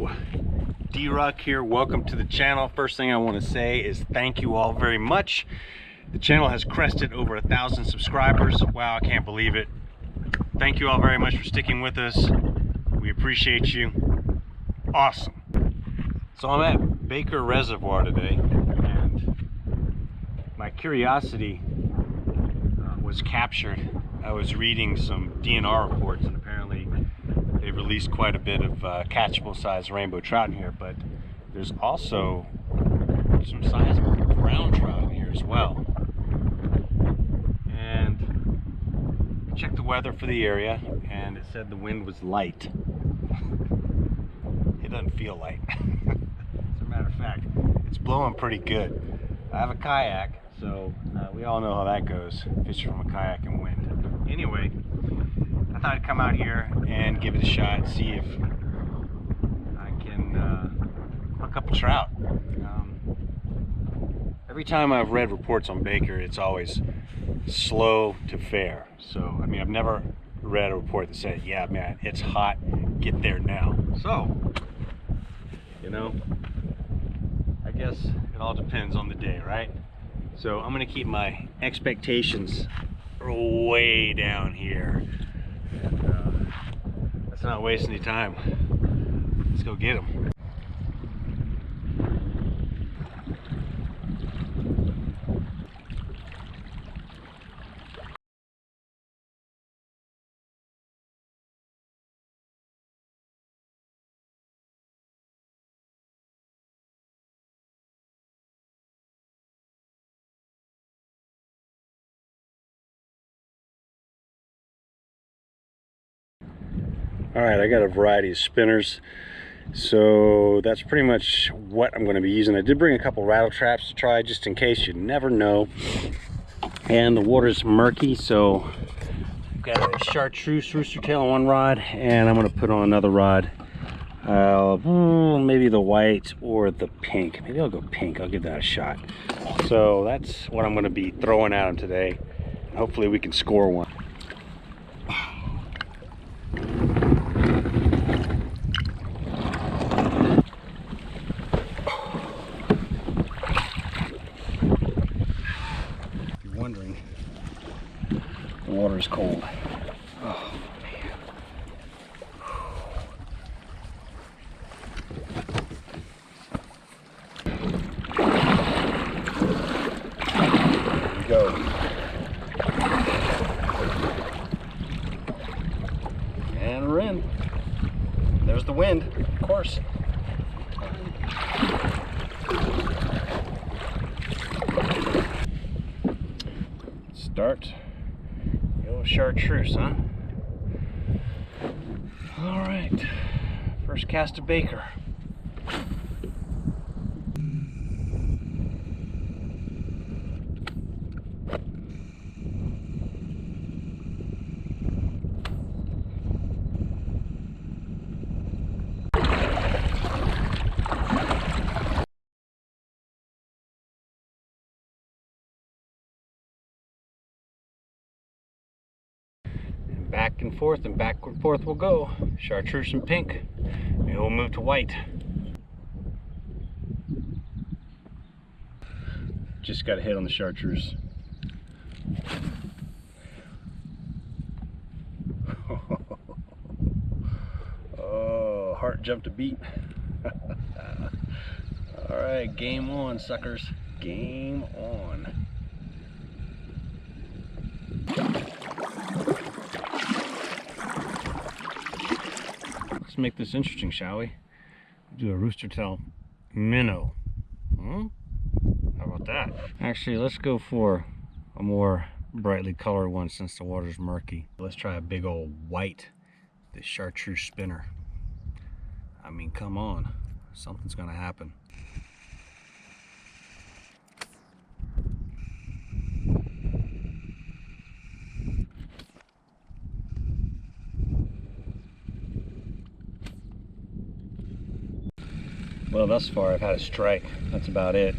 Hello, D-Rock here. Welcome to the channel. First thing I want to say is thank you all very much. The channel has crested over 1,000 subscribers. Wow, I can't believe it. Thank you all very much for sticking with us. We appreciate you. Awesome. So I'm at Baker Reservoir today, and my curiosity was captured. I was reading some DNR reports, and apparently they've released quite a bit of catchable size rainbow trout in here, but there's also some sizable brown trout in here as well. And I checked the weather for the area, and it said the wind was light. It doesn't feel light. As a matter of fact, it's blowing pretty good. I have a kayak, so we all know how that goes, fishing from a kayak and wind. Anyway, I thought I'd come out here and give it a shot, see if I can hook up a trout. Every time I've read reports on Baker, it's always slow to fair. So, I mean, I've never read a report that said, yeah, man, it's hot, get there now. So, you know, I guess it all depends on the day, right? So I'm gonna keep my expectations way down here. And, let's not waste any time. Let's go get them. Alright, I got a variety of spinners, so that's pretty much what I'm going to be using. I did bring a couple rattle traps to try, just in case, you never know. And the water's murky, so I've got a Chartreuse rooster tail on one rod, and I'm going to put on another rod. Maybe the white or the pink. Maybe I'll go pink. I'll give that a shot. So that's what I'm going to be throwing at them today. Hopefully we can score one. Wondering, the water is cold. Oh man. Here we go. And we're in. There's the wind, of course. Start the old Chartreuse, huh? All right, first cast of Baker. Back and forth we'll go. Chartreuse and pink. Maybe we'll move to white. Just got a hit on the Chartreuse. Oh, heart jumped a beat. All right, game on, suckers. Game on. Let's make this interesting, shall we? Do a rooster tail minnow. How about that? Actually, let's go for a more brightly colored one since the water's murky. Let's try a big old white, the Chartreuse spinner. I mean, come on, something's gonna happen. Well, thus far I've had a strike. That's about it.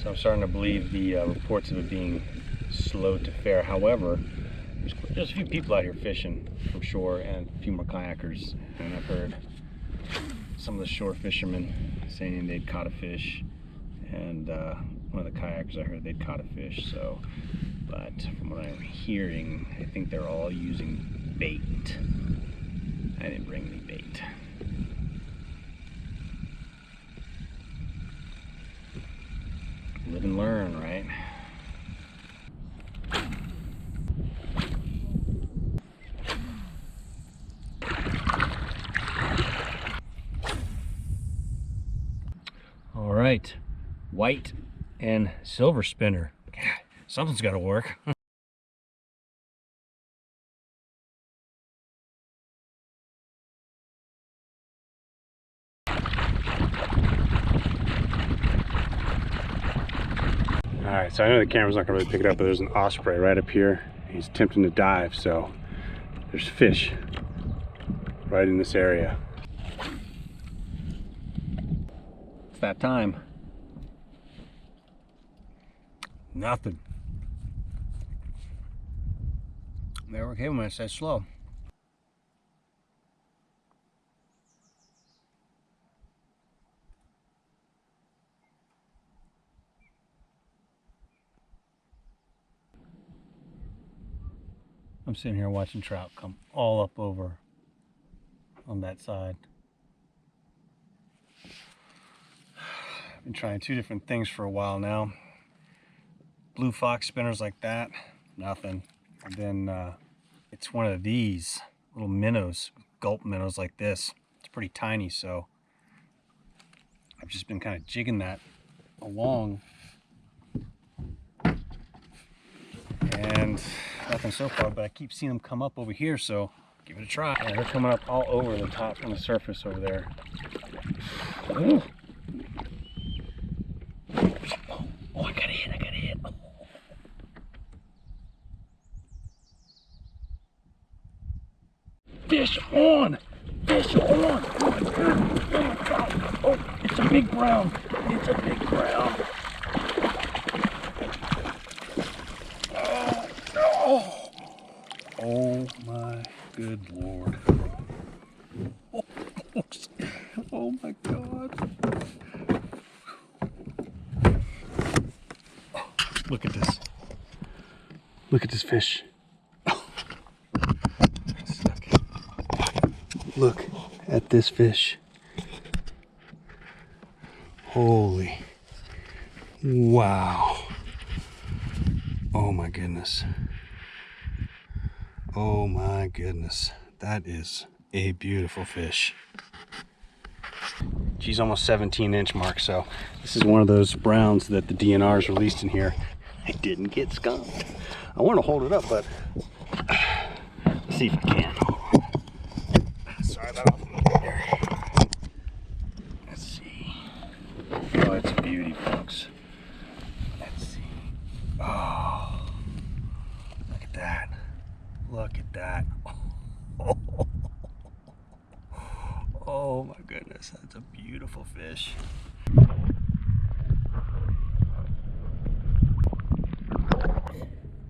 So I'm starting to believe the reports of it being slow to fare. However, there's There's a few people out here fishing from shore and a few more kayakers, and I've heard some of the shore fishermen saying they'd caught a fish, and one of the kayakers I heard they'd caught a fish. So, but from what I'm hearing, I think they're all using bait. I didn't bring any bait. Live and learn, right? All right, white and silver spinner. Something's got to work. All right, so I know the camera's not gonna really pick it up, but there's an osprey right up here. He's attempting to dive, so there's fish right in this area. It's that time. Nothing. Never came when I said slow. I'm sitting here watching trout come all up over on that side. I've been trying two different things for a while now. Blue fox spinners like that, nothing. And then it's one of these little minnows, gulp minnows like this. It's pretty tiny, so I've just been kind of jigging that along. And nothing so far, but I keep seeing them come up over here, so give it a try. Yeah, they're coming up all over the top on the surface over there. Ooh. Oh, I got a hit, I got a hit. Oh. Fish on! Fish on! Oh my God! Oh my God! Oh, it's a big brown! It's a big brown! Oh, oh my good Lord. Oh, oh my God. Oh, look at this. Look at this fish. Look at this fish. Holy. Wow. Oh my goodness. Oh my goodness, that is a beautiful fish. She's almost 17-inch mark, so this is one of those browns that the DNR's released in here. I didn't get skunked. I want to hold it up, but let's see if I can. Sorry about that. Let's see. Oh, it's a beauty, folks. Let's see. Oh, look at that. Look at that. Oh, oh my goodness, that's a beautiful fish.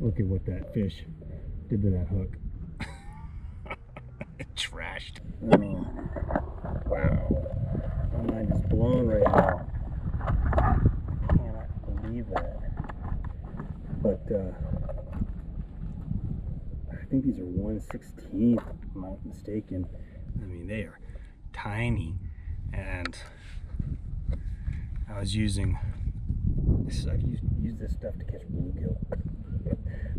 Look at what that fish did to that hook. It trashed. Oh, wow. My mind is blown right now. I cannot believe that. But I think these are 1/16, if I'm not mistaken. I mean, they are tiny, and I was using this. I've used this stuff to catch bluegill.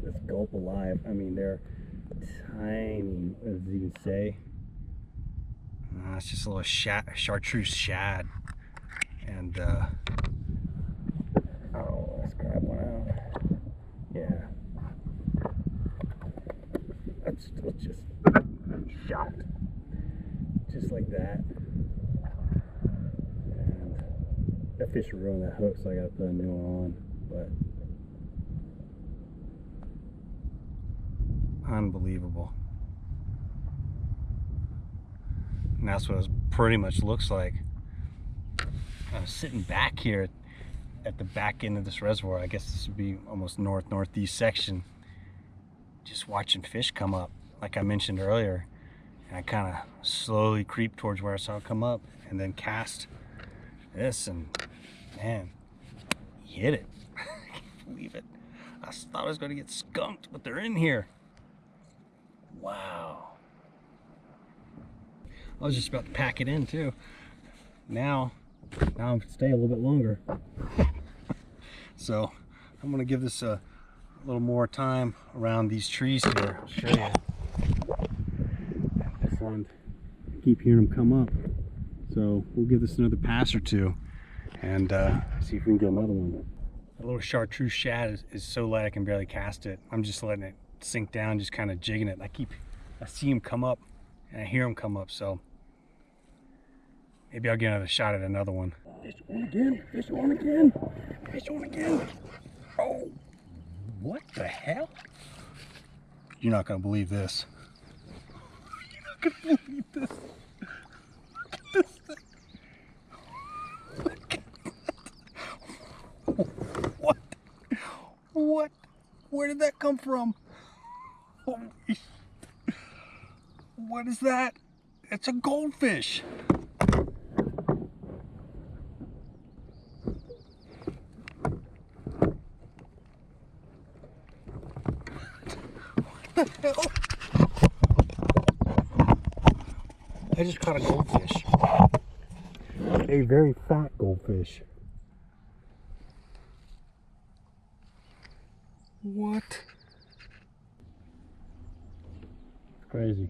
This gulp alive. I mean, they're tiny. What does it even say? It's just a little Chartreuse shad, and oh, let's grab one out. Yeah. I'm still just shocked. Just like that. And that fish ruined that hook, so I gotta put a new one on. But unbelievable. And that's what it pretty much looks like. I was sitting back here at the back end of this reservoir. I guess this would be almost northeast section. just watching fish come up, like I mentioned earlier. And I kind of slowly creep towards where I saw it come up and then cast this, and man, he hit it. I can't believe it. I thought I was going to get skunked, but they're in here. Wow. I was just about to pack it in too. Now I'm gonna stay a little bit longer. So I'm gonna give this a little more time around these trees here. I'll show you. This one, I keep hearing them come up. So we'll give this another pass or two and see if we can get another one. A little Chartreuse shad is so light I can barely cast it. I'm just letting it sink down, just kind of jigging it. I see him come up and I hear him come up, so maybe I'll get another shot at another one. Fish on again, fish on again, fish on again. Oh, what the hell? You're not gonna believe this. You're not gonna believe this. Look at this thing. Look at that. What? What? Where did that come from? Holy, what is that? It's a goldfish. What the hell? I just caught a goldfish. A very fat goldfish. What? Crazy.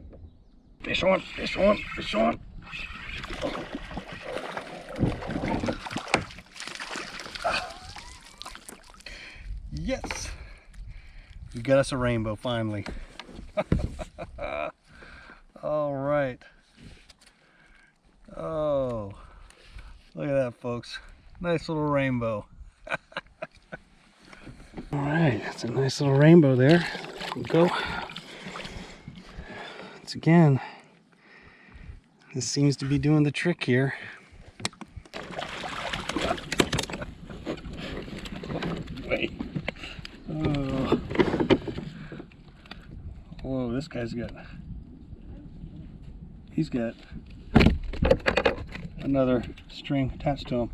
Fish on, fish on, fish on. Yes! We got us a rainbow finally. All right. Oh, look at that, folks. Nice little rainbow. All right, that's a nice little rainbow there. There we go. Once again, this seems to be doing the trick here. Wait. Oh. Whoa, this guy's he's got another string attached to him.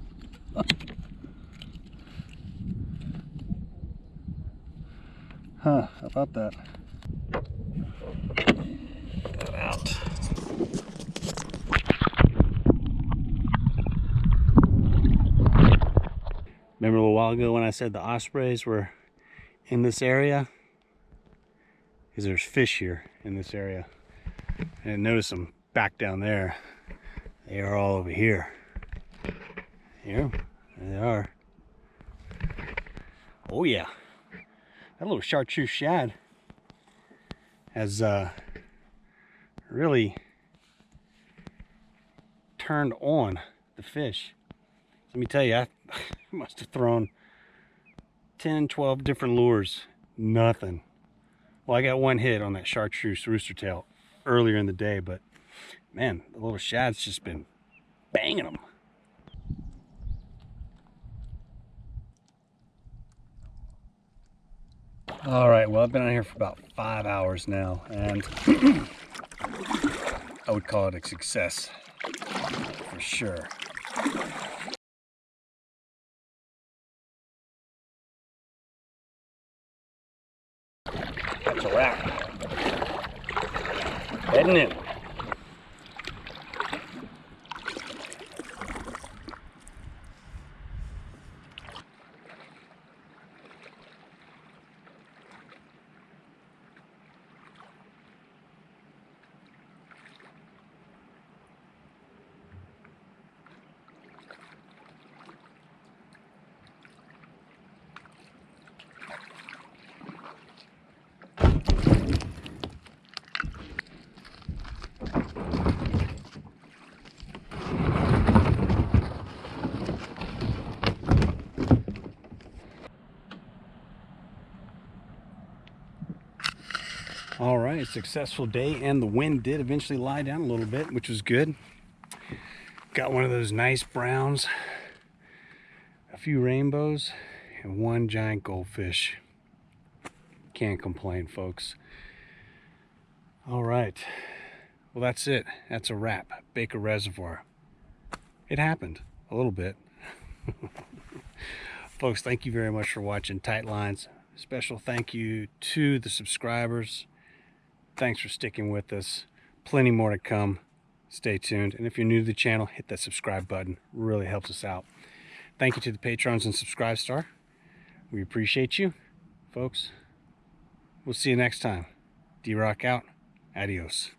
Huh, how about that? Get that out. Remember a little while ago when I said the ospreys were in this area? Because there's fish here in this area. And notice them back down there. They are all over here. Here, there they are. Oh yeah. That little Chartreuse shad has really turned on the fish. Let me tell you, I must have thrown 10, 12 different lures. Nothing. Well, I got one hit on that Chartreuse rooster tail earlier in the day, but man, the little shad's just been banging them. All right, well, I've been out here for about 5 hours now, and I would call it a success for sure. That's a wrap. Heading in. All right, successful day, and the wind did eventually lie down a little bit, which was good. Got one of those nice browns, a few rainbows, and one giant goldfish. Can't complain, folks. All right. Well, that's it. That's a wrap. Baker Reservoir. It happened a little bit. Folks, thank you very much for watching Tight Lines. Special thank you to the subscribers. Thanks for sticking with us. Plenty more to come. Stay tuned. And if you're new to the channel, hit that subscribe button. Really helps us out. Thank you to the patrons and subscribe star. We appreciate you. Folks, we'll see you next time. D-Rock out. Adios.